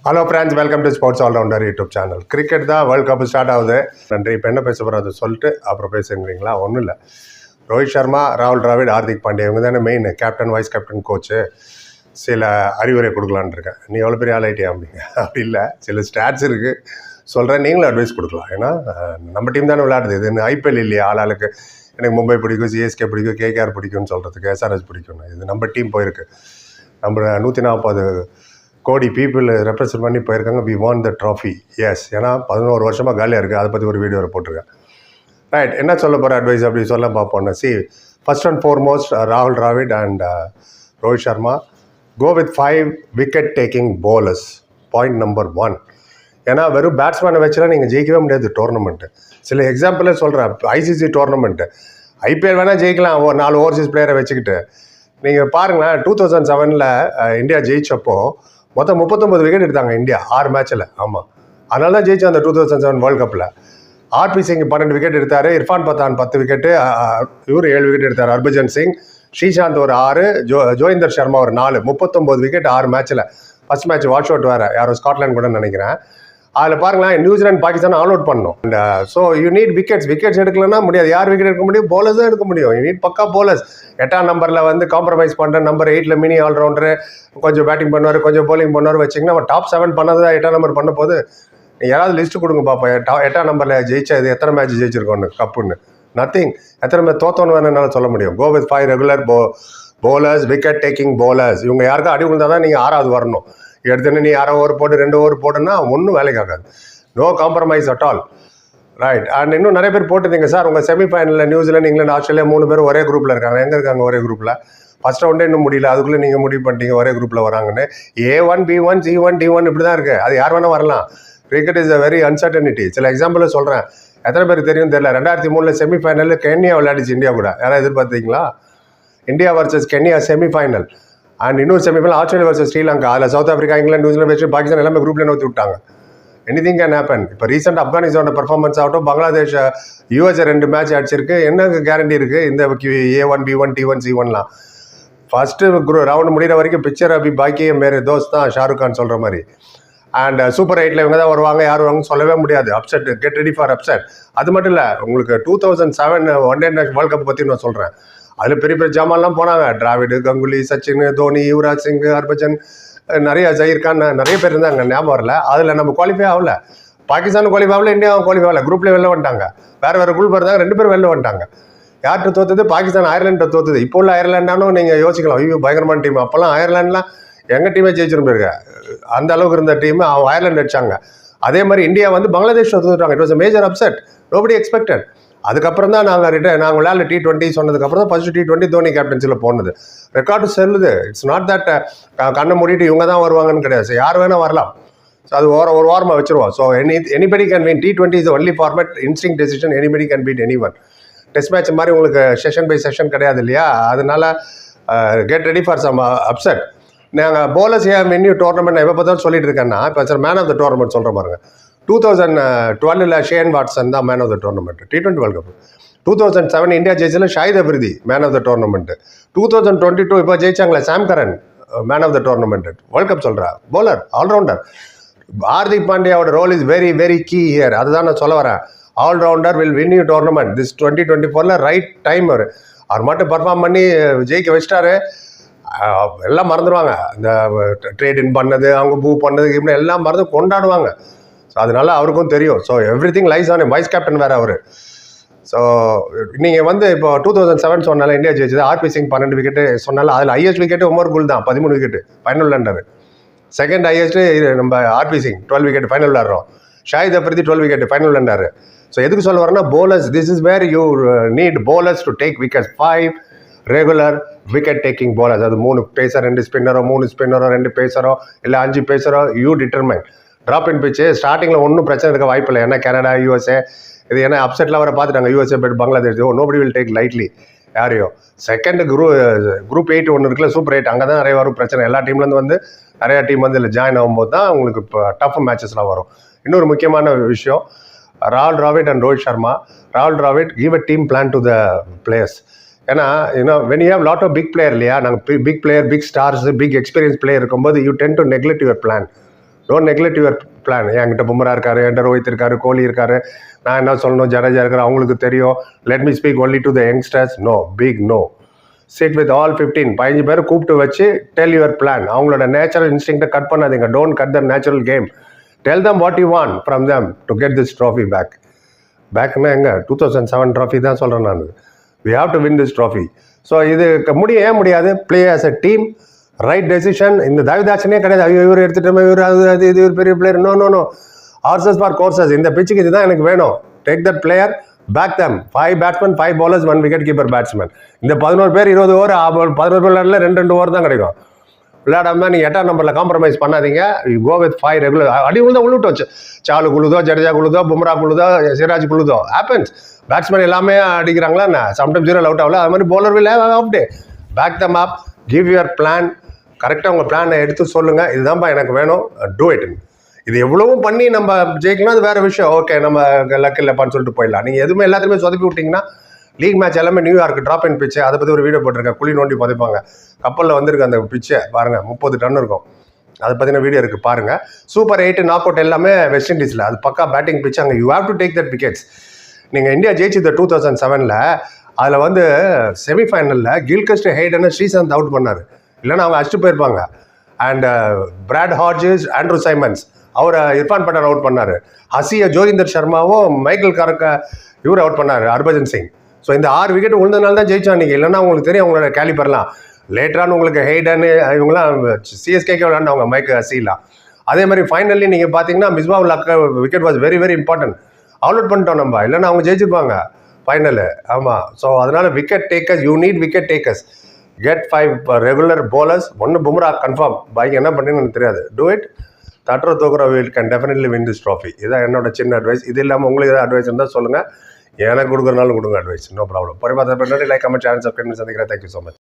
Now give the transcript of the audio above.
Hello friends, welcome to sports allrounder YouTube channel. Cricket தான் world cup start ஆகுது. நன்றி. இப்போ என்ன பேச போகிறோம் அதை சொல்லிட்டு அப்புறம் பேசுங்கிறீங்களா? ஒன்றும் இல்லை. ரோஹித் சர்மா, ராகுல் டிராவிட், ஹார்திக் பாண்டியா இவங்க தானே main captain, vice captain, coach. சில அறிவுரை கொடுக்கலான்னு இருக்கேன். நீ எவ்வளோ பெரிய ஆளாயிட்டியா அப்படிங்க? அப்படி இல்லை, சில ஸ்டாட்ஸ் இருக்குது சொல்கிறேன், நீங்களும் அட்வைஸ் கொடுக்கலாம். ஏன்னா நம்ம டீம் தானே விளையாடுது. இது ஐபிஎல் இல்லையா? ஆளாளுக்கு எனக்கு மும்பை பிடிக்கும், சிஎஸ்கே பிடிக்கும், கேகேஆர் பிடிக்கும்னு சொல்கிறதுக்கு, எஸ்ஆர்எஸ் பிடிக்கும். இது நம்ம டீம் போயிருக்கு. நம்ம 140 கோடி பீப்புள் ரெப்ரசன்ட் பண்ணி போயிருக்காங்க. We won the trophy. Yes. ஏன்னா 11 வருஷமாக காலியாக இருக்குது. அதை பற்றி ஒரு வீடியோ போட்டிருக்கேன். ரைட். என்ன சொல்ல போகிற அட்வைஸ் அப்படி சொல்ல பார்ப்போம்னா, ஃபர்ஸ்ட் அண்ட் ஃபார்மோஸ்ட் ராகுல் Dravid and Rohit Sharma go with 5 wicket taking bowlers. Point number 1. ஏன்னா வெறும் பேட்ஸ்மேனை வச்சுலாம் நீங்கள் ஜெயிக்கவே முடியாது டோர்னமெண்ட்டு. சில எக்ஸாம்பிளே சொல்கிறேன். ஐசிசி டோர்னமெண்ட்டு, ஐபிஎல் வேணால் ஜெயிக்கலாம் ஒரு 4 ஓவர்சீஸ் பிளேயரை வச்சுக்கிட்டு. நீங்கள் பாருங்களேன், 2007 இந்தியா ஜெயிச்சப்போ மொத்தம் 39 விக்கெட் எடுத்தாங்க இந்தியா 6 மேட்ச்சில். ஆமாம், அதனால தான் ஜெயிச்சோம் அந்த 2007 வேர்ல்டு கப்பில். ஆர்பி சிங் 12 விக்கெட் எடுத்தார், இர்ஃபான் பத்தான் 10 விக்கெட்டு, இவர் 7 விக்கெட் எடுத்தார், ஹர்பஜன் சிங், ஸ்ரீசாந்த் ஒரு 6, ஜோயிந்தர் சர்மா ஒரு 4, 39 விக்கெட் 6 மேட்ச்சில். ஃபர்ஸ்ட் மேட்ச் வாஷ் அவுட் வேறு, யாரோ ஸ்காட்லாந்து கூட நினைக்கிறேன். அதில் பாருங்களேன், நியூசிலாந்து பாகிஸ்தான் ஆல் அவுட் பண்ணணும். And so you need wickets எடுக்கலன்னா முடியாது. யார் விக்கெட் எடுக்க முடியும்? bowlers தான் எடுக்க முடியும். யூ நீட் பக்கா bowlers. 8ஆம் நம்பரில் காம்ப்ரமைஸ் பண்ணுற, நம்பர் 8 மினி ஆல்ரவுண்டரு, கொஞ்சம் பேட்டிங் பண்ணுவார், கொஞ்சம் bowling பண்ணுவார் வச்சிங்கன்னா அவன் டாப் 7 பண்ணது தான் 8ஆம் நம்பர் பண்ண போது. யாராவது லிஸ்ட்டு கொடுங்க பார்ப்போம். 8ஆம் நம்பரில் ஜெயிச்சா இது எத்தனை மேட்ச் ஜெயிச்சிருக்கோன்னு கப்புன்னு. நத்திங். எத்தனை மேட்ச் தோத்தோன்னு வேணும்னால சொல்ல முடியும். Go with 5 regular bowlers, wicket taking bowlers. இவங்க யாருக்கும் அடி விழுந்தால் தான் நீங்கள் 6வது வரணும். எடுத்துன்னு நீ 1/2 ஓவர் போட்டு 2 ஓவர் போட்டுன்னா ஒன்றும் வேலைக்கு ஆகாது. No compromise at all. Right. And இன்னும் நிறைய பேர் போட்டுருந்தீங்க சார், உங்கள் செமிஃபைனலில் நியூசிலாந்து, இங்கிலாந்து, ஆஸ்திரேலியா 3 பேர் ஒரே குரூப்பில் இருக்காங்க. எங்கே இருக்காங்க ஒரே குரூப்பில்? ஃபர்ஸ்ட் ரவுண்டே இன்னும் முடியல, அதுக்குள்ளே நீங்கள் முடிவு பண்ணிட்டீங்க ஒரே குரூப்பில் வராங்கன்னு. A1, B1, C1, D1 இப்படி தான் இருக்குது. அது யார் வேணால் வரலாம். Cricket is a very uncertainty. சில எக்ஸாம்பிள் சொல்கிறேன். எத்தனை பேர் தெரியும் தெரியல. 2003 செமிஃபைனலில் கென்யா விளையாடிச்சு இந்தியா கூட. யாராவது எதிர்பார்த்தீங்களா? India versus Kenya semifinal. And இன்னொரு செமிஃபைனல் ஆஸ்திரேலியா வர்சஸ் ஸ்ரீலங்கா. அதில் சவுத் ஆஃப்ரிக்கா, இங்கிலாந்து, நியூசிலாந்து வச்சு பாகிஸ்தான் எல்லாமே குரூப்ல நோக்கி விட்டாங்க. Anything can happen. இப்போ ரீசெண்ட் ஆப்கானிஸ்தானோட பர்ஃபார்மன்ஸ் ஆகட்டும், பங்களாதேஷ் USA 2 மேட்ச் அடிச்சிருக்கு. என்ன கேரண்டி இருக்குது இந்த A1, B1, T1, C1லாம்? First round முடிகிற வரைக்கும் பிக்சர் அபி பாக்கியே மேரே தோஸ்த் தான் ஷாருக் கான் சொல்கிற மாதிரி. அண்ட் சூப்பர் 8ல் இவங்க தான் வருவாங்க, யார் வருவாங்கன்னு சொல்லவே முடியாது. Upset, get ready for upset. அது மட்டும் இல்லை, உங்களுக்கு 2007 ஒன் டே வேர்ல்டு கப் பற்றி நான் சொல்கிறேன். அதில் பெரிய பெரிய ஜாமான்லாம் போனாங்க. டிராவிடு, கங்குலி, சச்சின், தோனி, யுவராஜ் சிங், ஹர்பஜன், நிறைய ஜஹீர் கான், நிறைய பேர் இருந்தாங்க. ஞாபகம் வரல. அதில் நம்ம குவாலிஃபை ஆகல. பாகிஸ்தான் குவாலிஃபை ஆகல, இந்தியாவும் குவாலிஃபை ஆகல. குரூப்லேயே வெளில வந்துட்டாங்க. வேறு குரூப் இருந்தாங்க. 2 பேர் வெளில வந்துட்டாங்க. யார்கிட்ட தோற்றுது? பாகிஸ்தான் அயர்லாண்டை தோற்றுது. இப்போ உள்ள அயர்லாண்டானும் நீங்கள் யோசிக்கலாம், ஐயோ பயங்கரமான டீம். அப்போல்லாம் அயர்லாண்ட்லாம் எங்கள் டீமே ஜெயிச்சிரும் போயிருக்க. அந்த அளவுக்கு இருந்த டீம் அவங்க அயர்லாண்டு அடிச்சாங்க. அதே மாதிரி இந்தியா பங்களாதேஷ் தோற்றுட்டாங்க. It was a major upset. Nobody expected. அதுக்கப்புறம் தான் நாங்கள் விளையாட T20 சொன்னதுக்கப்புறம் தான் ஃபர்ஸ்ட் T20 தோனி கேப்டன்சியில் போனது. ரெக்கார்டு செல்லுது. இட்ஸ் நாட் தட் கண்ணை மூடிட்டு இவங்க தான் வருவாங்கன்னு கிடையாது. யார் வேணால் வரலாம். ஸோ அது ஒரு வாரமாக வச்சுருவோம். So anybody can win. T20 is only format. Instant decision. Anybody can beat anyone. Test match மாதிரி உங்களுக்கு செஷன் பை செஷன் கிடையாது இல்லையா? அதனால get ready for some upset. நாங்கள் bowlers மின்னியூ டோர்னமெண்ட் எப்போ பார்த்தாலும் சொல்லிட்டு இருக்கேன்னா, இப்போ sir man of the tournament சொல்கிற பாருங்க. 2012 ஷேன் வாட்சன் தான் man of the tournament T20 world cup. 2007 India ஜெயிச்சல Shahid Afridi man of the tournament. 2022 இப்போ ஜெயிச்சாங்களே Sam Curran man of the tournament. World cup சொல்கிறா bowler, ஆல்ரவுண்டர். ஹார்திக் பாண்டியாவோட role is very very key here. அதுதான் நான் சொல்ல வரேன். Allrounder will win you tournament. This 2024 right time. அவர் மட்டும் பர்ஃபார்ம் பண்ணி ஜெயிக்க வச்சிட்டாரு. எல்லாம் மறந்துடுவாங்க. இந்த ட்ரேட் இன் பண்ணது, அவங்க பூ பண்ணது, இப்படி எல்லாம் மறந்து கொண்டாடுவாங்க. ஸோ அதனால அவருக்கும் தெரியும். So every thing lies on vice captain வேறு அவர். ஸோ நீங்கள் இப்போ 2007 சொன்னால இந்தியா ஜெயிச்சது. ஆர்பி சிங் 12 விக்கெட்டு சொன்னால அதில் ஹையஸ்ட் விக்கெட்டு உமர் குல் தான் 13 விக்கெட்டு ஃபைனல் விளாண்டாரு. செகண்ட் ஹையஸ்ட்டு நம்ம ஆர்பி சிங் 12 விக்கெட் ஃபைனல் விளாட்றோம். ஷாஹித் அப்ரிதி 12 விக்கெட் ஃபைனல் விளாண்டாரு. ஸோ எதுக்கு சொல்ல வரேன்னா, bowlers, this is where you need bowlers to take wicket. 5 regular wicket taking bowlers. அது 3 பேசர், 2 ஸ்பின்னரோ, 3 ஸ்பின்னரோ, 2 பேசரோ, இல்லை 5 பேசரோ, யூ டிட்டர்மைன். ட்ராப் இன் பிச்சு ஸ்டார்டிங்கில் ஒன்றும் பிரச்சனை இருக்க வாய்ப்பு இல்லை. ஏன்னா கனடா, USA இது ஏன்னா அப்செட்லாம் வர பார்த்துட்டாங்க. USA but Bangladesh nobody will take lightly யாரையோ. செகண்ட் குரூப் 8 ஒன்று இருக்குல்ல, சூப்பர் 8, அங்கே தான் நிறைய வரும் பிரச்சனை. எல்லா டீம்லேருந்து நிறையா டீம் இல்லை ஜாயின் ஆகும்போது தான் உங்களுக்கு இப்போ டஃப் மேட்சஸ்லாம் வரும். இன்னொரு முக்கியமான விஷயம், ராகுல் டிராவிட் அண்ட் ரோஹித் சர்மா. ராகுல் Dravid give a team plan to the players. ஏன்னா when you have lot of big player இல்லையா, நாங்கள் big player, big stars, big experience player இருக்கும்போது you tend to neglect your plan. Don't neglect your plan. என்கிட்ட பும்ரா இருக்காரு, என்கிட்ட ரோஹித் இருக்காரு, கோலி இருக்காரு, நான் என்ன சொல்லணும், ஜடேஜா இருக்காரு, அவங்களுக்கு தெரியும். Let me speak only to the youngsters. No, big no. Sit with all 15 பேர் கூப்பிட்டு வச்சு டெல் யுவர் பிளான். அவங்களோட நேச்சுரல் இன்ஸ்டிங்க்டை கட் பண்ணாதீங்க. Don't cut the natural game. Tell them what you want from them to get this trophy back. பேக்னா எங்க 2007 trophy தான் சொல்கிறேன் நான். We have to win this trophy. So இது ஏன் முடியாது? Play as a team, right decision. இந்த தவிதாட்சனே கிடையாது. ஐயோ இவர் எடுத்துட்டோமே, இவர் அது இது இவர் பெரிய player. No no no, horses for courses. இந்த பிச்சுக்கு இதுதான் எனக்கு வேணும். Take that player, back them. 5 batsman, 5 bowlers, 1 wicket keeper batsman. இந்த 11 பேர் 20 ஓவர், 11 பேர் விளையாடல, 2 ஓவர் தான் கிடைக்கும். விளையாடாம நீங்கள் 8ஆம் நம்பரில் காம்ப்ரமைஸ் பண்ணாதீங்க. You go with 5 regular. அடி உழுதா உள்ளிட்டு வச்சு சாலு குழுதோ, ஜடேஜா குழுதோ, பும்ரா குழுதோ, சிராஜ் குழுதோ, ஹேப்பன்ஸ். பேட்ஸ்மேன் எல்லாமே அடிக்கிறாங்களா என்ன? சம்டைம்ஸ் 0 அவுட் ஆகல. அது மாதிரி bowler will have off day. Back them up, give your plan. கரெக்டாக உங்கள் பிளானை எடுத்து சொல்லுங்கள். இதுதான்ப்பா எனக்கு வேணும், டூ இட். இது எவ்வளவும் பண்ணி நம்ம ஜெயிக்கணும், அது வேறு விஷயம். ஓகே, நம்ம லக் இல்லைப்பான்னு சொல்லிட்டு போயிடலாம். நீங்கள் எதுவுமே எல்லாத்தையுமே சொதப்பி விட்டிங்கன்னா, லீக் மேட்ச் எல்லாமே நியூயார்க் ட்ராப் அண்ட் பிச்சு. அதை பற்றி ஒரு வீடியோ போட்டிருக்கேன். குழி நோண்டி புதைப்பாங்க. கப்பலில் வந்திருக்கு அந்த பிச்சை பாருங்கள், 30 டன் இருக்கும். அதை பற்றின வீடியோ இருக்குது பாருங்கள். சூப்பர் 8 நாக் அவுட் எல்லாமே வெஸ்ட் இண்டீஸில். அது பக்கா பேட்டிங் பிச்சு. அங்கே you have to take that wickets. நீங்கள் இந்தியா ஜெயிச்சது 2007 அதில் வந்து செமிஃபைனலில் கில்கிறிஸ்ட் ஹெய்டனை ஸ்ரீசாந்த் அவுட் பண்ணார். இல்லைன்னா அவங்க அடிச்சுட்டு போயிருப்பாங்க. அண்ட் பிராட் ஹார்ஜஸ், ஆண்ட்ரூ சைமன்ஸ், அவரை இர்ஃபான் பட்டான் அவுட் பண்ணார். ஹசியை ஜோகிந்தர் சர்மாவும் மைக்கேல் காரக்க இவர் அவுட் பண்ணார், ஹர்பஜன் சிங். ஸோ இந்த 6 விக்கெட் விழுந்தனால தான் ஜெயிச்சோம் நீங்கள். இல்லைன்னா உங்களுக்கு தெரியும் அவங்களோட கேலிபர்லாம். லேட்டரான உங்களுக்கு ஹெய்டன் இவங்களாம் சிஎஸ்கேக்கே விளையாண்டவங்க, மைக் ஹசிலாம். அதே மாதிரி ஃபைனலி நீங்கள் பார்த்தீங்கன்னா Misbah ul Haq wicket was very very important. Out பண்ணிட்டோம் நம்ம, இல்லைன்னா அவங்க ஜெயிச்சிருப்பாங்க ஃபைனலு. ஆமாம். ஸோ அதனால் wicket takers, you need wicket takers. Get 5 regular bowlers. ஒன்று பும்ரா கன்ஃபார்ம். பாக்கி என்ன பண்ணுறீங்கன்னு எனக்கு தெரியாது. Do it. தட்டுற தோக்குற will can definitely win this trophy. இதான் என்னோட சின்ன அட்வைஸ். இது இல்லாமல் உங்களுக்கு ஏதாவது அட்வைஸ் இருந்தால் சொல்லுங்கள். எனக்கு கொடுக்குறனாலும் கொடுங்க அட்வைஸ், நோ ப்ராப்ளம். பொறுப்பாக லைக், கமெண்ட், சேனல் சப்ஸ்கிரைப் பண்ணி சந்திக்கிறேன். Thank you so much.